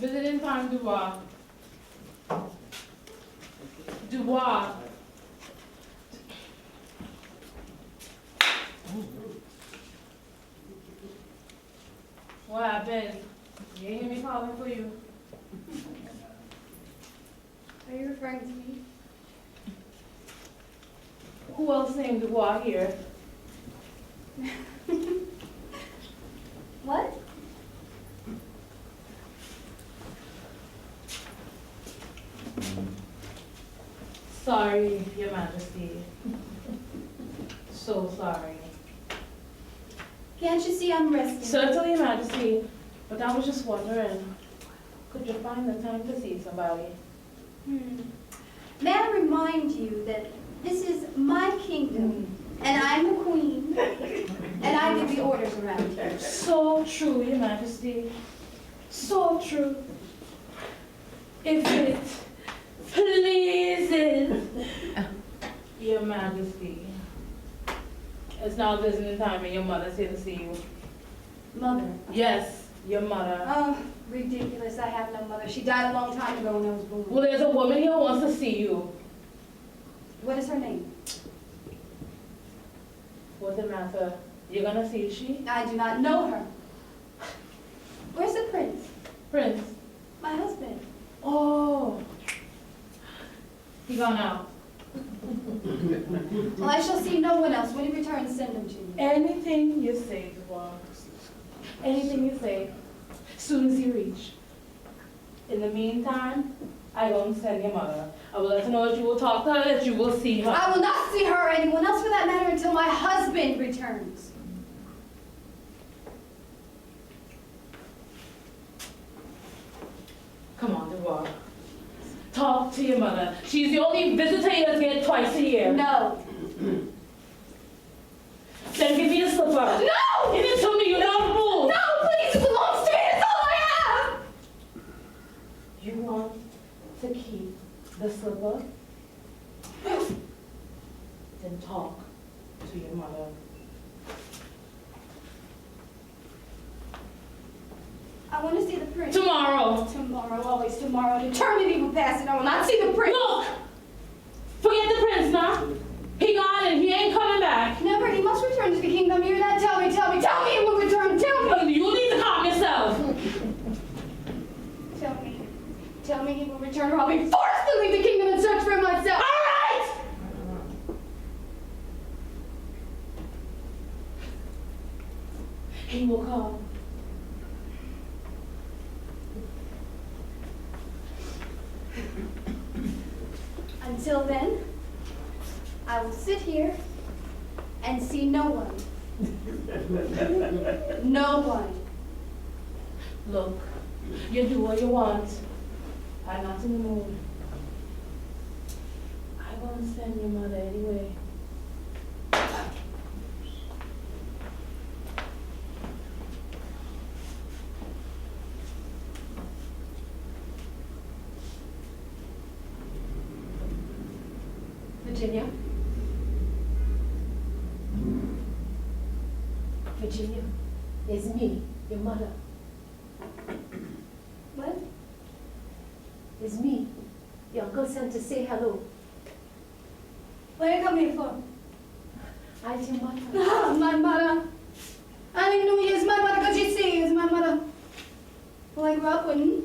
Visiting time, Dubois. Dubois. What happened? You ain't hear me calling for you. Are you referring to me? Who else named Dubois here? What? Sorry, Your Majesty. So sorry. Can't you see I'm resting? Certainly, Your Majesty. But I was just wondering, could you find the time to see somebody? May I remind you that this is my kingdom, and I'm the queen, and I give the orders around here. So true, Your Majesty. So true. If it pleases Your Majesty. It's now visiting time and your mother's here to see you. Mother. Yes, your mother. Oh, ridiculous. I have no mother. She died a long time ago when I was born. Well, there's a woman here who wants to see you. What is her name? What's the matter? You're gonna see she? I do not know her. Where's the prince? Prince. My husband. Oh. He gone out. Well, I shall see no one else. When he returns, send him to me. Anything you say, Dubois. Anything you say. Soon as you reach. In the meantime, I won't send your mother. I will let her know that you will talk to her, that you will see her. I will not see her or anyone else for that matter until my husband returns. Come on, Dubois. Talk to your mother. She's the only visitor you get here twice a year. No. Then give me the slipper. No! Give it to me, you don't move. No, please, it belongs to me. It's all I have. You want to keep the slipper? Then talk to your mother. I want to see the prince. Tomorrow. Tomorrow, always tomorrow. Eternity will pass and I will not see the prince. Look! Forget the prince now. He gone and he ain't coming back. Never, he must return to the kingdom. You hear that? Tell me he will return. Tell me. You need to calm yourself. Tell me he will return or I'll be forced to leave the kingdom and search for him myself. All right! He will come. Until then, I will sit here and see no one. No one. Look, you do what you want. I'm not in the mood. I won't send your mother anyway. Virginia? Virginia, it's me, your mother. What? It's me. Your uncle sent to say hello. What are you coming for? I'm your mother. Ah, my mother. I didn't know he is my mother because you see he is my mother. Well, I grew up with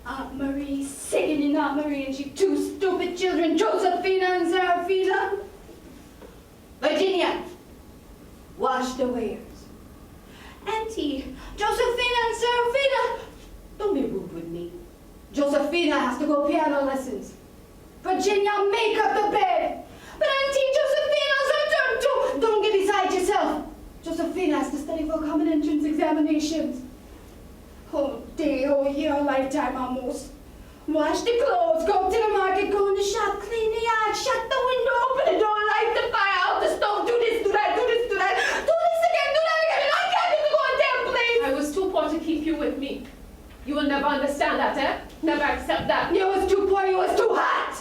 Aunt Marie, sickening Aunt Marie, and she two stupid children, Josephina and Serafina. Virginia, wash the wares. Auntie, Josephina and Serafina, don't be rude with me. Josephina has to go piano lessons. Virginia, make up the bed. But Auntie Josephina's her turn too. Don't get beside yourself. Josephina has to study for common entrance examinations. Whole day, whole year, a lifetime almost. Wash the clothes, go to the market, go in the shop, clean the yard, shut the window, open the door, light the fire, out the stove, do this, do that, do this, do that, do this again, do that again, and I can't do the goddamn place. I was too poor to keep you with me. You will never understand that, eh? Never accept that. You was too poor, you was too hot.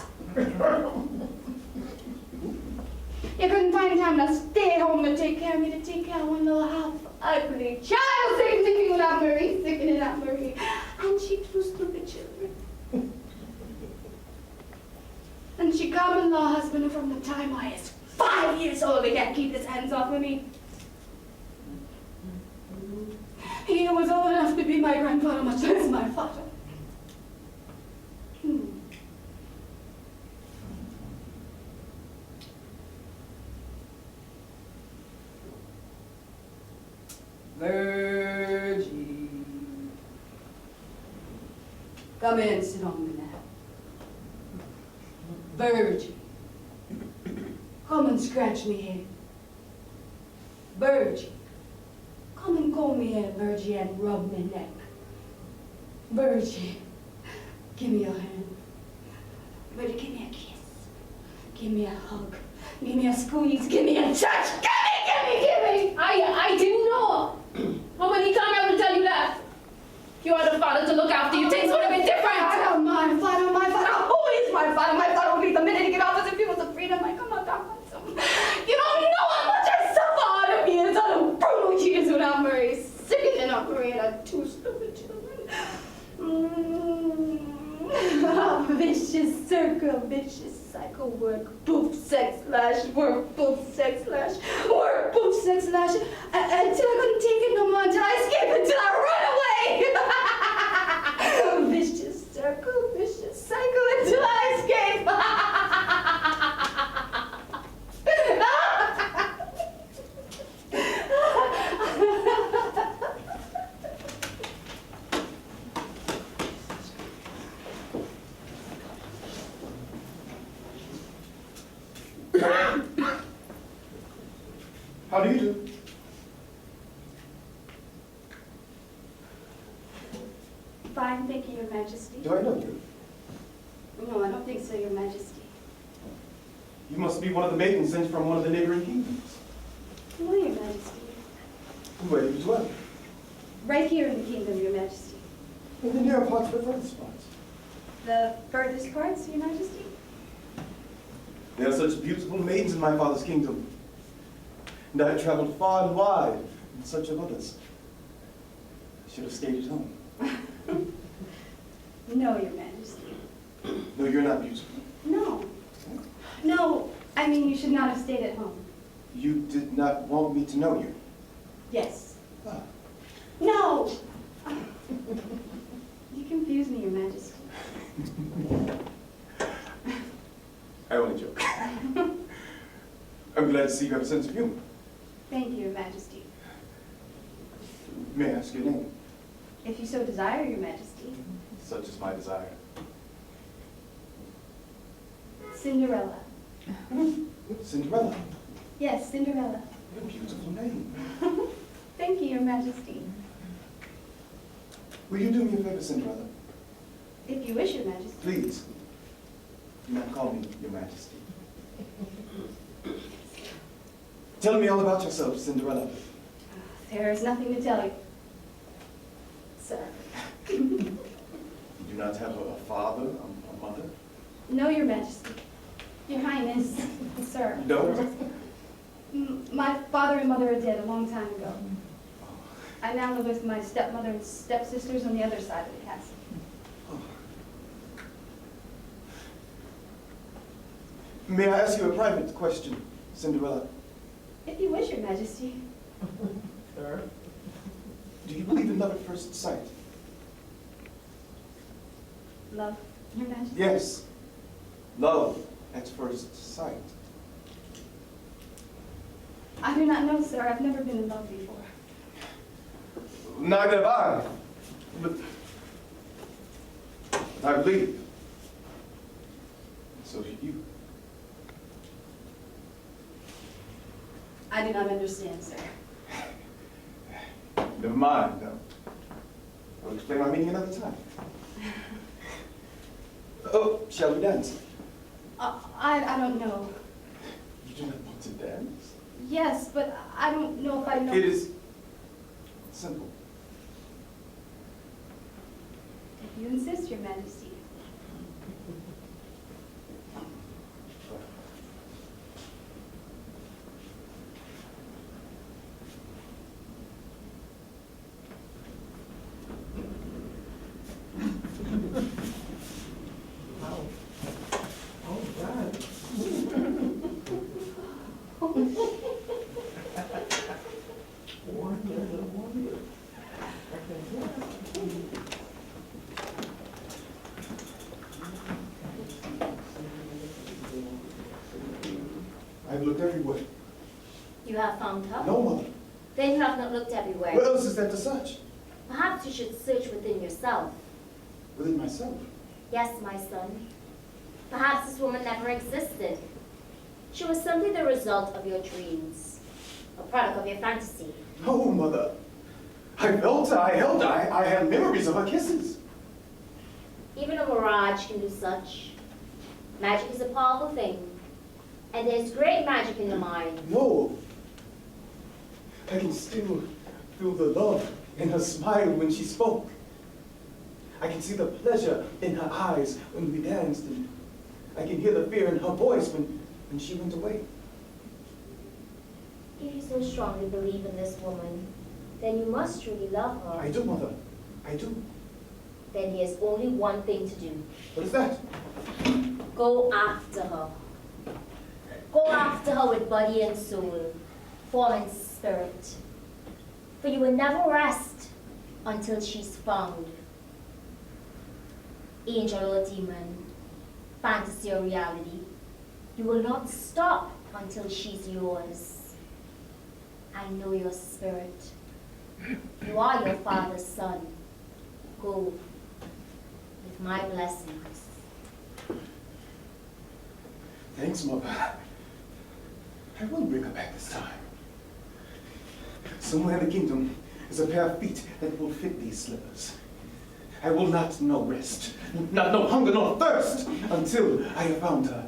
You couldn't find time to stay home to take care of me, to take care of one little half ugly child, sitting with Aunt Marie, sickening Aunt Marie. And she common law husband from the time I was 5 years old. He can't keep his hands off of me. He was old enough to be my grandfather, much less my father. Virgie. Come in and sit on me now. Virgie. Come and scratch me head. Virgie. Come and comb me hair, Virgie, and rub me neck. Virgie. Give me your hand. Virgie, give me a kiss. Give me a hug. Give me a squeeze. Give me a touch. Give me. I didn't know. How many times I will tell you that? If you had a father to look after you, things would have been different. My father. Who is my father? My father would be the minute he get off as if he was a freedom. I come out down. You don't know how much I suffer out of years, out of brutal years without Murray. Sick enough, Murray had 2 stupid children. Vicious circle, vicious cycle, work, poof, sex, slash, work, poof, sex, slash, work, poof, sex, slash, until I couldn't take it no more, until I escaped, until I run away. Vicious circle, vicious cycle, until I escape. How do you do? Fine, thank you, Your Majesty. Do I know you? No, I don't think so, Your Majesty. You must be one of the maidens sent from one of the neighboring kingdoms. No, Your Majesty. Where do you dwell? Right here in the kingdom, Your Majesty. In the near parts of the furthest parts. The furthest parts, Your Majesty? There are such beautiful maidens in my father's kingdom. And I have traveled far and wide in search of others. I should have stayed at home. No, Your Majesty. No, you're not beautiful. No. No, I mean you should not have stayed at home. You did not want me to know you. Yes. Ah. No! You confuse me, Your Majesty. I only joke. I'm glad to see you have a sense of humor. Thank you, Your Majesty. May I ask your name? If you so desire, Your Majesty. Such is my desire. Cinderella. Cinderella. Yes, Cinderella. What a beautiful name. Thank you, Your Majesty. Will you do me a favor, Cinderella? If you wish, Your Majesty. Please, do not call me Your Majesty. Tell me all about yourself, Cinderella. There is nothing to tell you, sir. You do not have a father, a mother? No, Your Majesty. Your Highness, sir. You don't? My father and mother are dead a long time ago. I now live with my stepmother and stepsisters on the other side of the castle. May I ask you a private question, Cinderella? If you wish, Your Majesty. Sir? Do you believe in love at first sight? Love, Your Majesty. Yes. Love at first sight. I do not know, sir. I've never been in love before. Neither have I. But I believe. So should you. I do not understand, sir. Never mind. I'll explain my meaning another time. Oh, shall we dance? I don't know. You do not want to dance? Yes, but I don't know if I know. It is simple. If you insist, Your Majesty. Wow. All right. have found her? No, mother. Then you have not looked everywhere. Where else is there to search? Perhaps you should search within yourself. Within myself. Yes, my son. Perhaps this woman never existed. She was simply the result of your dreams, a product of your fantasy. No, mother. I felt her, I held her, I had memories of her kisses. Even a mirage can do such. Magic is a powerful thing, and there's great magic in the mind. No. I can still feel the love in her smile when she spoke. I can see the pleasure in her eyes when we danced, and I can hear the fear in her voice when she went away. If you so strongly believe in this woman, then you must truly love her. I do, mother. I do. Then there's only one thing to do. What is that? Go after her. Go after her with body and soul, form and spirit. For you will never rest until she's found. Angel or demon, fantasy or reality, you will not stop until she's yours. I know your spirit. You are your father's son. Go with my blessings. Thanks, mother. I will bring her back this time. Somewhere in the kingdom is a pair of feet that will fit these slippers. I will not know rest, not know hunger nor thirst until I have found her.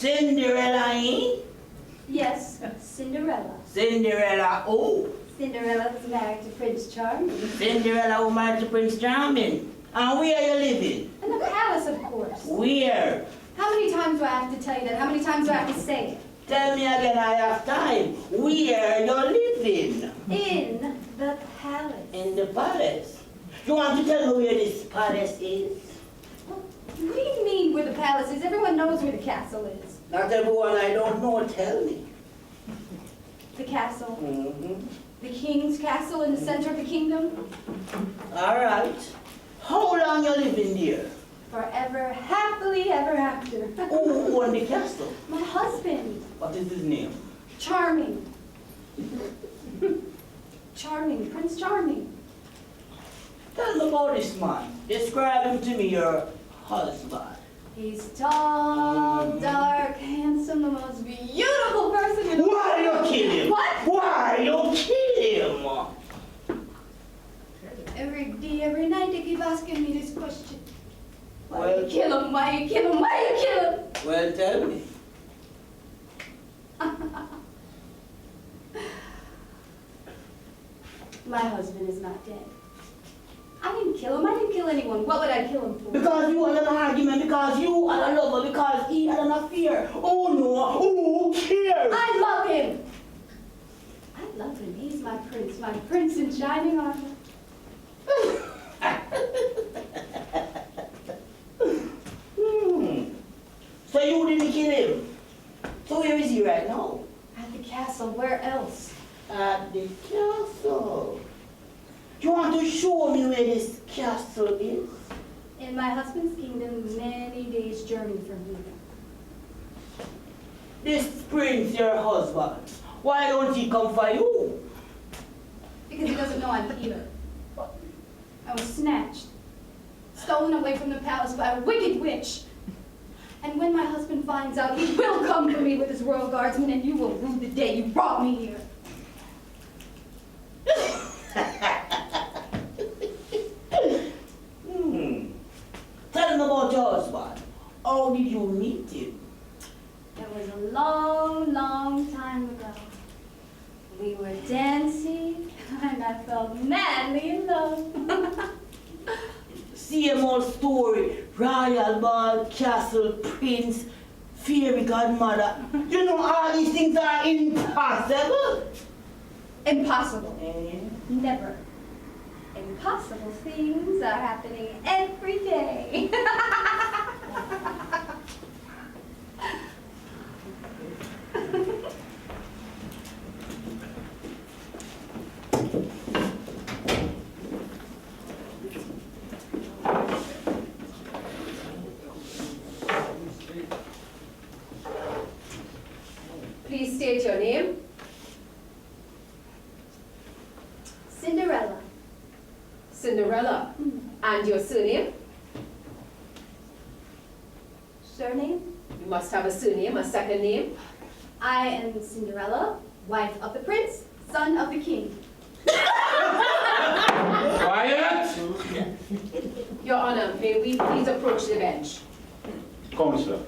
Cinderella, eh? Yes, Cinderella. Cinderella, oh. Cinderella was married to Prince Charming. Cinderella who married to Prince Charming. And where are you living? In the palace, of course. Where? How many times do I have to tell you that? How many times do I have to say it? Tell me again, I have time. Where you living? In the palace. In the palace. You want to tell me where this palace is? What do you mean where the palace is? Everyone knows where the castle is. Not everyone I don't know, tell me. The castle. Mm-hmm. The king's castle in the center of the kingdom. All right. How long you living there? Forever, happily ever after. Who own the castle? My husband. What is his name? Charming. Charming, Prince Charming. Tell me about this man. Describe him to me, your husband. He's tall, dark, handsome, the most beautiful person in the world. Why you kill him? What? Why you kill him? Every day, every night they keep asking me this question. Why Well- you kill him? Why you kill him? Why you kill him? Well, tell me. My husband is not dead. I didn't kill him. I didn't kill anyone. What would I kill him for? Because you had an argument, because you had a lover, because he had an affair. Oh no, who cares? I love him. I love him. He's my prince in shining armor. So you didn't kill him. So where is he right now? At the castle. Where else? At the castle. You want to show me where this castle is? In my husband's kingdom, many days' journey from here. This prince, your husband, why don't he come for you? Because he doesn't know I'm here. I was snatched, stolen away from the palace by a wicked witch. And when my husband finds out, he will come for me with his royal guardsmen, and you will rue the day you brought me here. Tell me about your husband. How did you meet him? That was a long, long time ago. We were dancing, and I felt madly in love. Same old story. Royal ball, castle, prince, fairy godmother. You know all these things are impossible. Impossible. Eh? Never. Impossible things are happening every day. Please state your name. Cinderella. Cinderella. And your surname? Surname? You must have a surname, a second name. I am Cinderella, wife of the prince, son of the king. Quiet! Your Honor, may we please approach the bench? Counselor,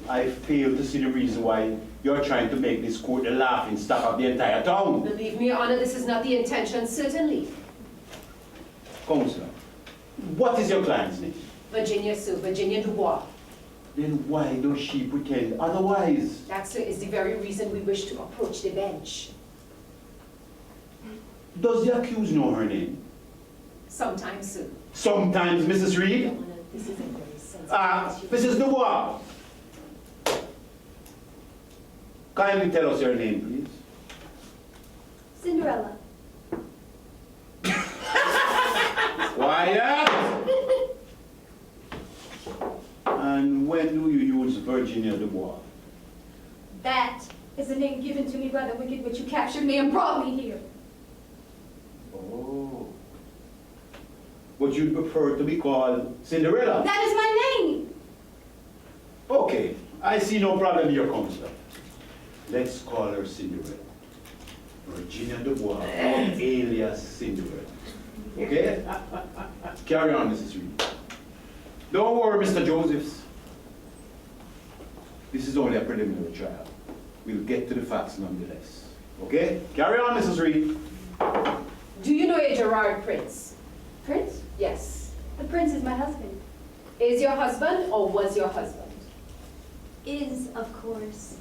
I fail to see the reason why you're trying to make this court the laughing stock of the entire town. Believe me, Your Honor, this is not the intention, certainly. Counselor, what is your client's name? Virginia, sir, Virginia Dubois. Then why does she pretend otherwise? That, sir, is the very reason we wish to approach the bench. Does the accused know her name? Sometimes, sir. Sometimes, Mrs. Your Reed. Honor, this is a very sensitive issue. Mrs. Dubois. Kindly tell us your name, please. Cinderella. Quiet! And when do you use Virginia Dubois? That is the name given to me by the wicked witch who captured me and brought me here. Oh. But you'd prefer to be called Cinderella? That is my name. Okay, I see no problem here, Counselor. Let's call her Cinderella. Virginia Dubois, alias Cinderella. Okay? Carry on, Mrs. Reed. Don't worry, Mr. Josephs. This is only a preliminary trial. We'll get to the facts nonetheless. Okay? Carry on, Mrs. Reed. Do you know a Gerard Prince? Prince? Yes. The prince is my husband. Is your husband or was your husband? Is, of course.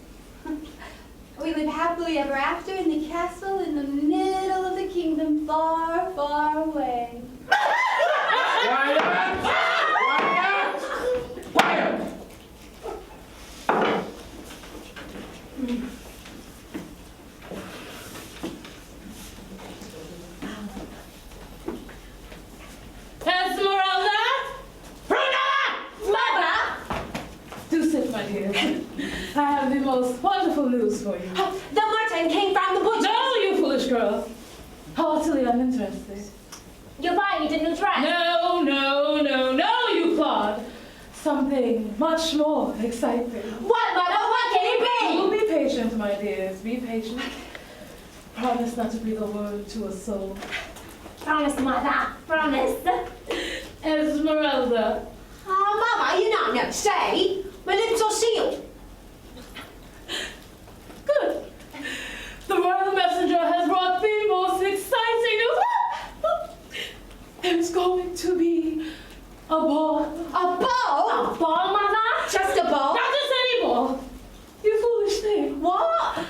We live happily ever after in the castle in the middle of the kingdom, far, far away. Quiet! Quiet! Quiet! Esmeralda! Mother! Do sit, my dear. I have the most wonderful news for you. The mutton came from the butcher. No, you foolish girl. Heartily uninterested. You're buying me a new dress. No, no, no, no, you Claude. Something much more exciting. What, mother? What can it You be? be patient, my dears. Be patient. Promise not to breathe a word to a soul. Promise, mother. Promise. Esmeralda. Oh, mother, you not know. Say, my lips are sealed. Good. The royal messenger has brought the most exciting news. There's going to be a ball. A ball? A ball, mother? Just a ball? Not just any ball. You foolish thing. What?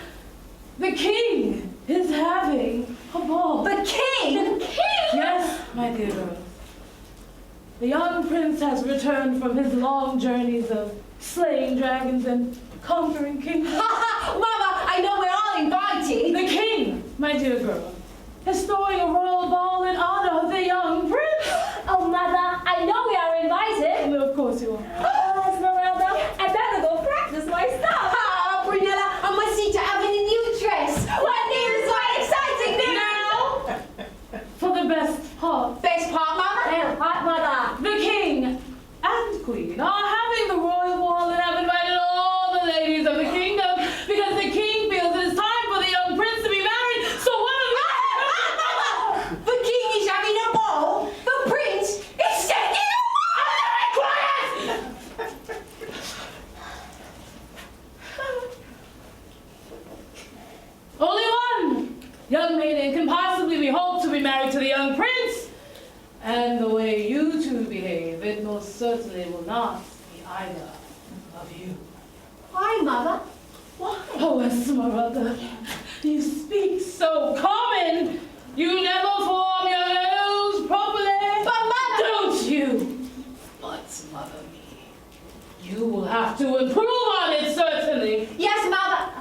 The king is having a ball. The king? The king? Yes, my dear girl. The young prince has returned from his long journeys of slaying dragons and conquering kingdoms. Mama, I know we're all invited. The king, my dear girl, is throwing a royal ball in honor of the young prince. Oh, mother, I know we are invited. Well, of course you are. Oh, Esmeralda, I better go practice my stuff. Oh, Brunella, I must see to having a new dress. What news? What exciting news? Now, for the best part, Best part, Mama? Well, hot mother. the king and queen are having the royal ball and have invited all the ladies of the kingdom because the king feels it is time for the young prince to be married. So what have you? The king is young maiden can possibly be hoped to be married to the young prince. And the way you two behave, it most certainly will not be either of you. Why, Mother? Why? Oh, Esmeralda, you speak so common. You never form your nose properly. But Mother! Don't you? But mother me. You will have to improve on it, certainly. Yes, Mother.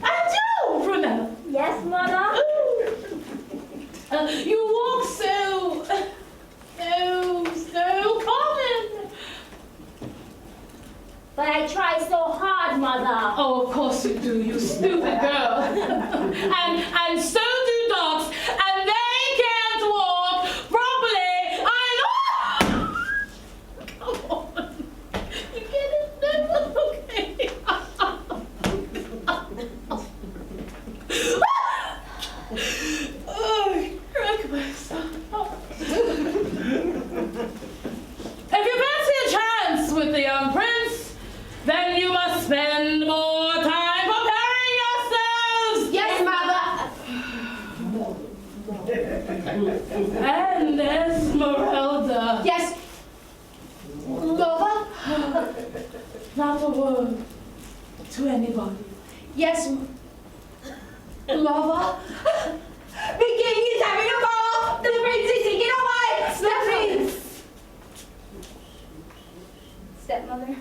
I do, Brunella. Yes, Mother? You walk so common. But I try so hard, Mother. Oh, of course you do, you stupid girl. and so do dogs, and they can't walk properly. I know. Come on. You get it? Okay. Oh, crack myself. If you fancy a chance with the young prince, then you must spend more time preparing yourselves. Yes, Mother. And Esmeralda. Yes. Mother? Not a word to anybody. Yes. Mother? The king is having a ball! The prince is taking a wife! The prince! Stepmother?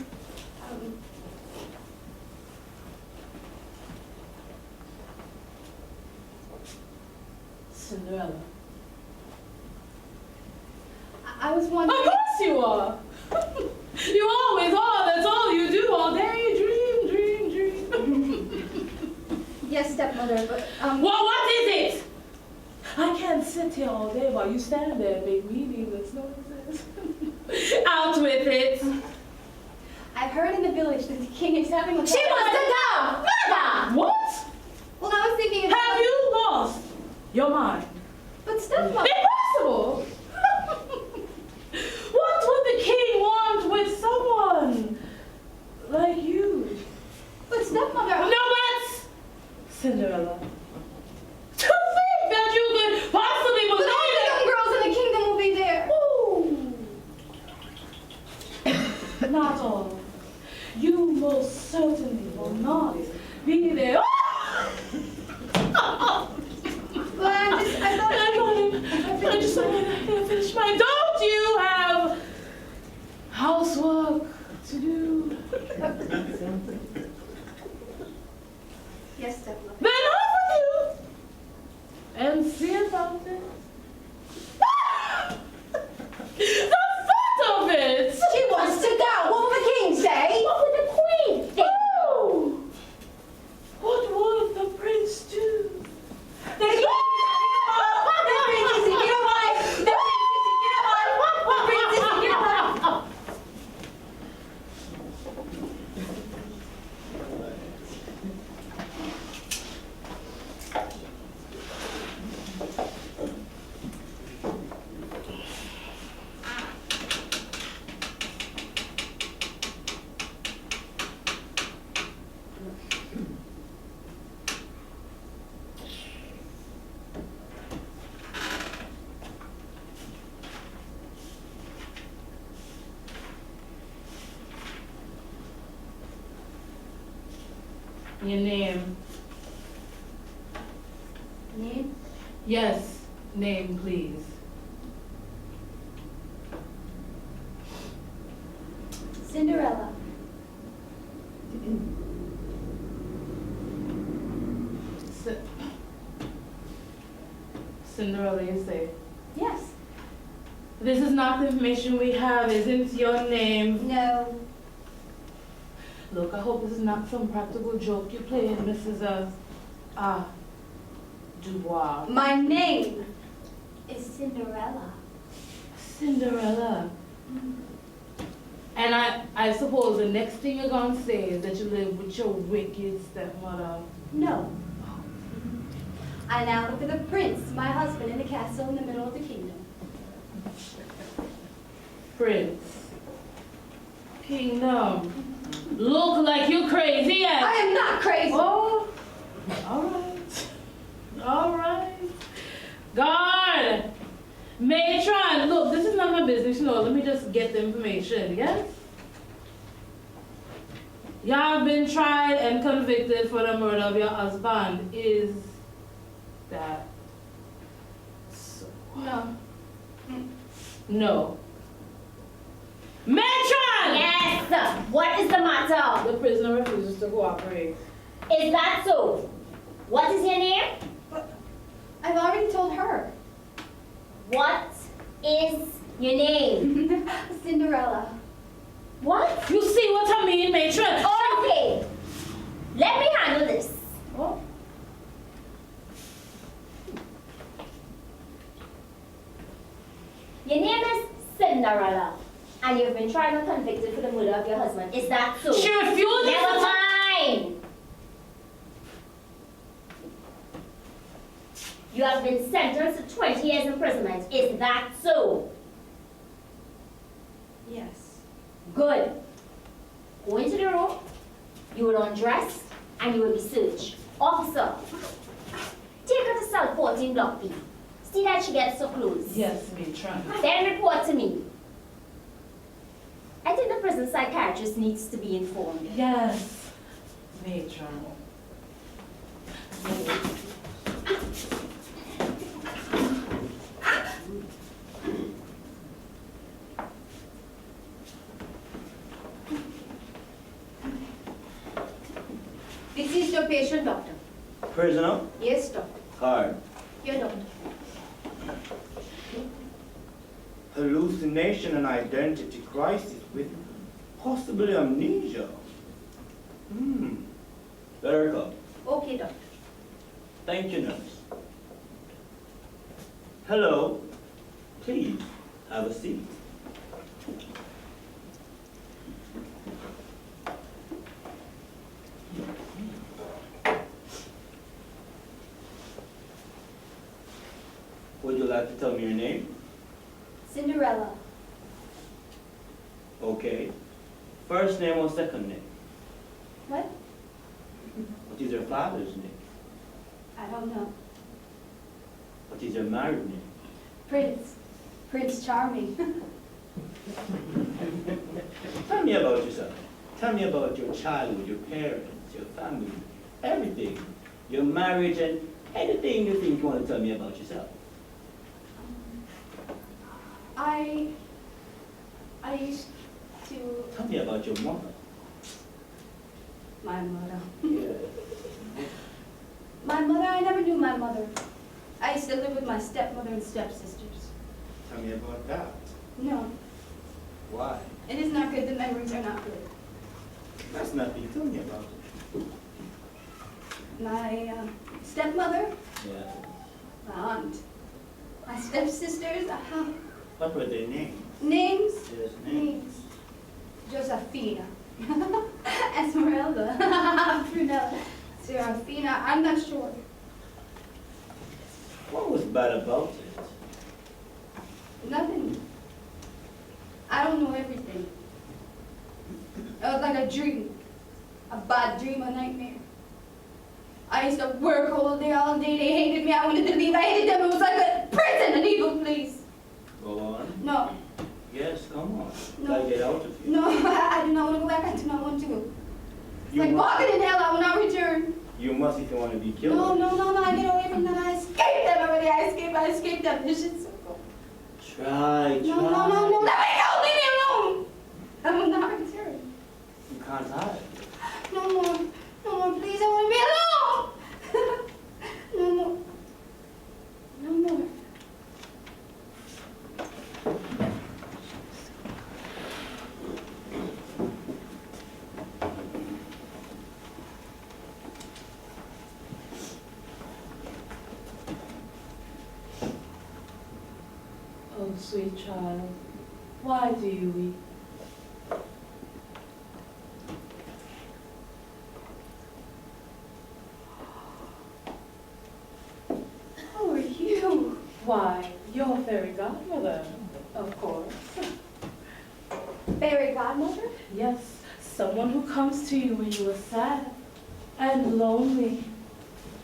Cinderella. I was Of wondering... course you are. You always are. That's all you do all day. Dream. Yes, stepmother, but, Well, what is it? I can't sit here all day while you stand there and make meaningless noises. Out with it. I've heard in the village that the king is having a... She wants to go! Mother! What? Well, I was thinking of... Have you lost your mind? But stepmother... Impossible! What would the king want with someone like you? But stepmother... No buts! Cinderella. To think that you could possibly But all the believe young girls in the kingdom will be there. it! Not all. You most certainly will not be there. Well, I just wanted to finish my... Don't you have housework to do? Yes, stepmother. Then off with you and see about it. The thought of it! She wants to go. What will the king say? What would the queen think? Oh! What would the prince do? The king is taking a wife. The prince is taking a wife. The prince is taking a wife. Your name. Name? Yes, name, please. Cinderella. Cinderella, you say. Yes. This is not the information we have, isn't your name? No. Look, I hope this is not some practical joke you're playing, Mrs. Dubois. My name is Cinderella. Cinderella. And I suppose the next thing you're going to say is that you live with your wicked stepmother. No. I now live with the prince, my husband, in a castle in the middle of the kingdom. Prince. Kingdom. Look like you crazy, yes? I am not crazy. Oh, just get the information, yes? You have been tried and convicted for the murder of your husband. Is that so? No. No. Matron! Yes! What is the matter? The prisoner refuses to cooperate. Is that so? What is your name? I've already told her. What is your name? Cinderella. What? You see what I mean, matron? Okay. Let me handle this. Oh. Your name is Cinderella, and you've been tried and convicted for the murder of your husband. Is that so? She refuses Never to- mind. You have been sentenced to 20 years imprisonment. Is that so? Yes. Good. Go into the room. You will undress and you will be searched. Officer, take her to cell 14 block B. See that she gets so close. Yes, matron. Then report to me. I think the prison psychiatrist needs to be informed. Yes, matron. This is your patient, doctor. Prisoner, Yes, doctor. card. Your doctor. Hallucination and identity crisis with possibly amnesia. Let her come. Okay, doctor. Thank you, nurse. Hello. Please, have a seat. Would you like to tell me your name? Cinderella. Okay. First name or second name? What? What is your father's name? I don't know. What is your married name? Prince. Prince Charming. Tell me about yourself. Tell me about your childhood, your parents, your family, everything. Your marriage and anything you think you want to tell me about yourself. I used to... Tell me about your mother. My mother. Yeah. My mother, I never knew my mother. I used to live with my stepmother and stepsisters. Tell me about that. No, Why? it is not good. The memories are not good. That's nothing. Tell me about it. My stepmother, Yeah. my aunt, my stepsisters, What were their names? names, Yes, names. names. Josephina, Esmeralda, Prunella, Serafina, I'm not sure. What was bad about it? Nothing. I don't know everything. It was like a dream. A bad dream, a nightmare. I used to work all day, They hated me. I wanted to leave. I hated them. It was like a prison, an evil place. Go on. No, Yes, come on. No. Gotta get out of here. no, I do not want to go back. I do not want to. It's You like must, walking in hell. I will not return. you must if you want to be killed. No, no, no, no. I get away from them. I escaped them already. I escaped them. This shit's so cool. Try. No, no, no, no. Let me go. Leave me alone. I will not return. You can't hide. No more. No more, please. I want to be alone. No more. No more. Oh, sweet child, why do you weep? Who are you? Why, your fairy godmother, of course. Fairy godmother? Yes, someone who comes to you when you are sad and lonely.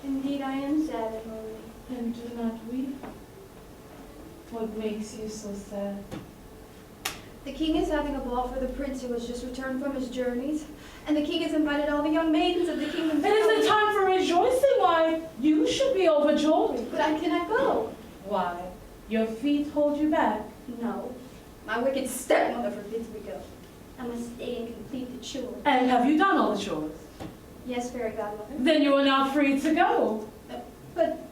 Indeed, I am sad and lonely. And do not weep. What makes you so sad? The king is having a ball for the prince who has just returned from his journeys, and the king has invited all the young maidens of the kingdom to It is a time for rejoicing. Why, you should be overjoyed. But I cannot go. Why, your feet hold you back. No, my wicked stepmother forbids me go. I must stay and complete the chore. And have you done all the chores? Yes, fairy godmother. Then you are now free to go. But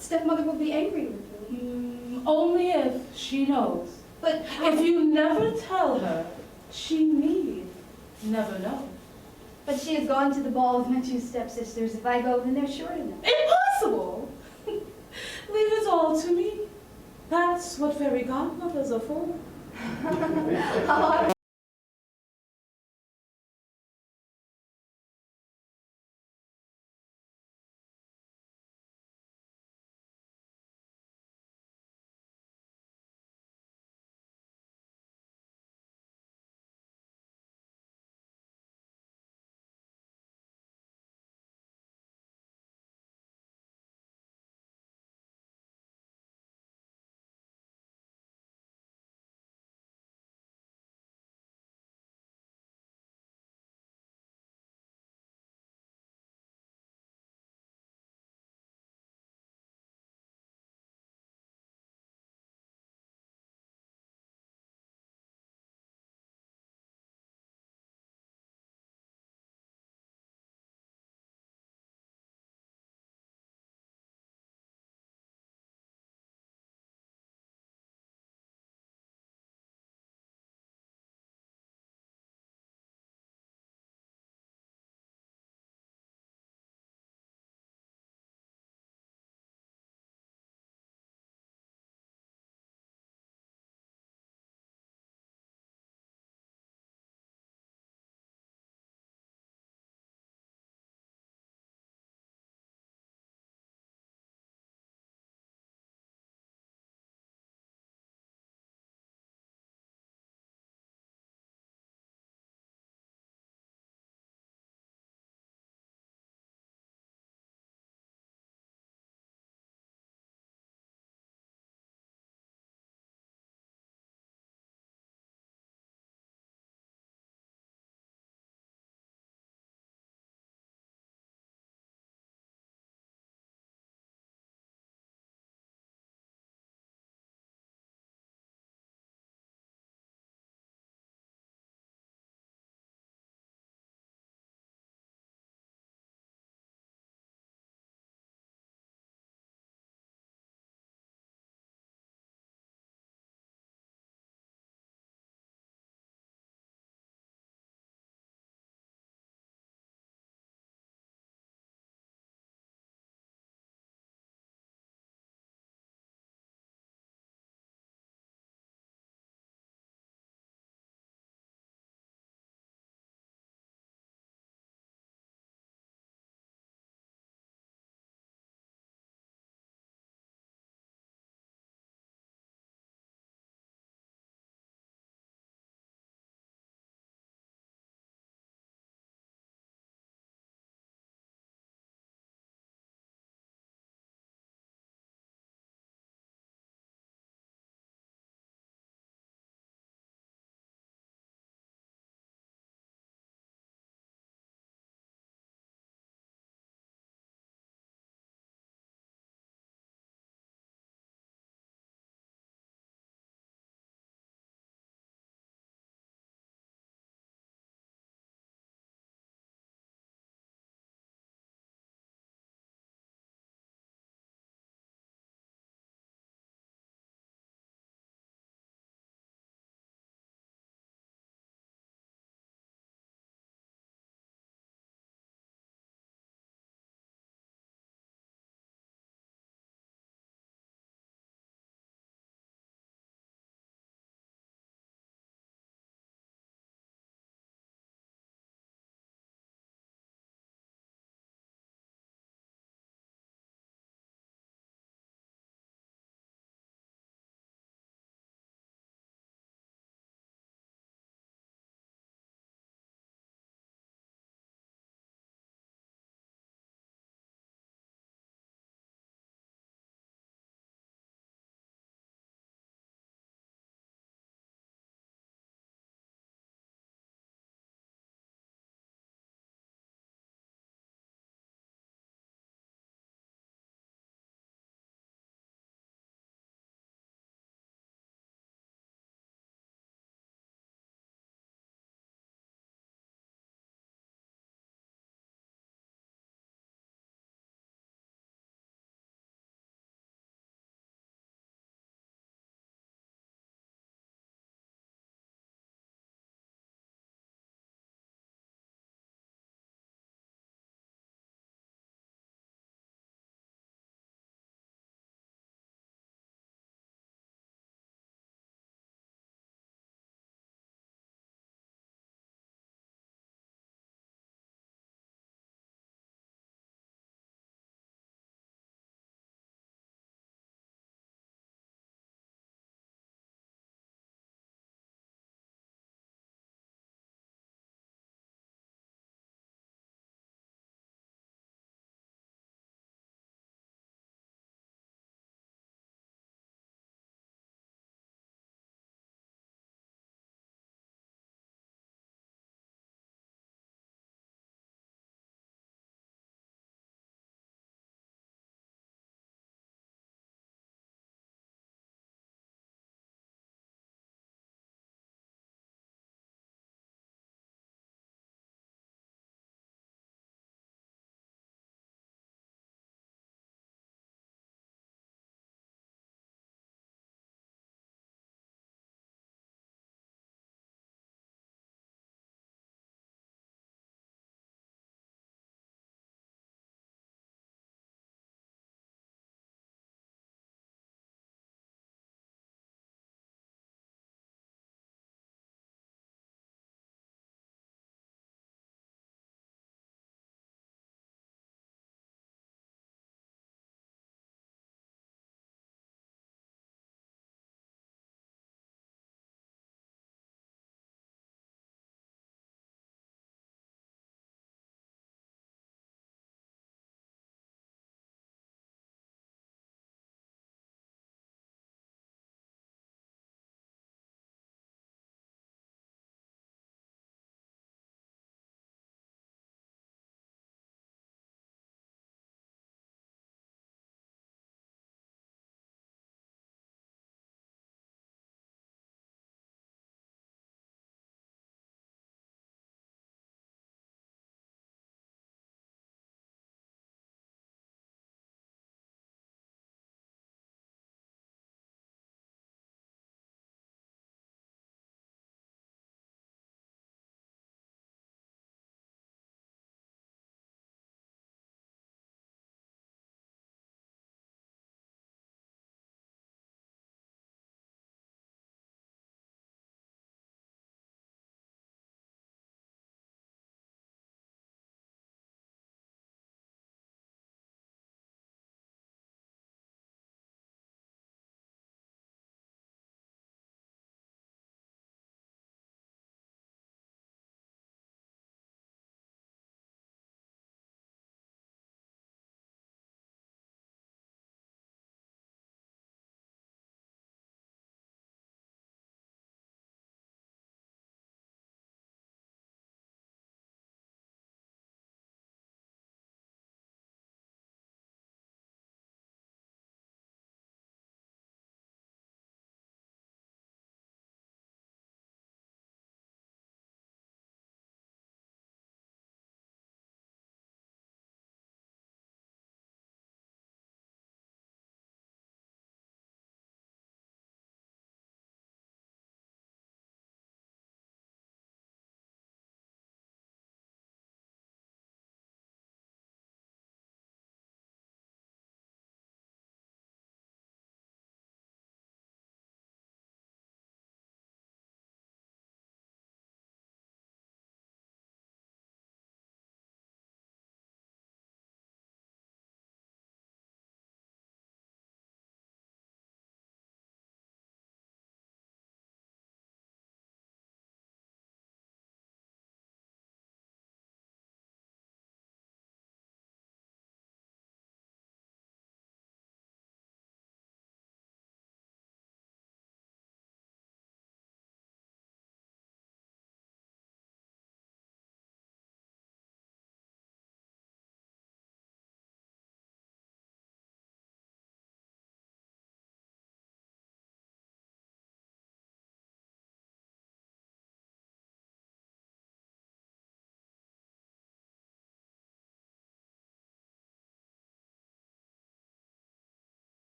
stepmother will be angry with me. Only if she knows. But If you never tell her, she need never know. But she has gone to the ball with my two stepsisters. If I go, then they're sure to know. Impossible! Leave it all to me. That's what fairy godmothers are for.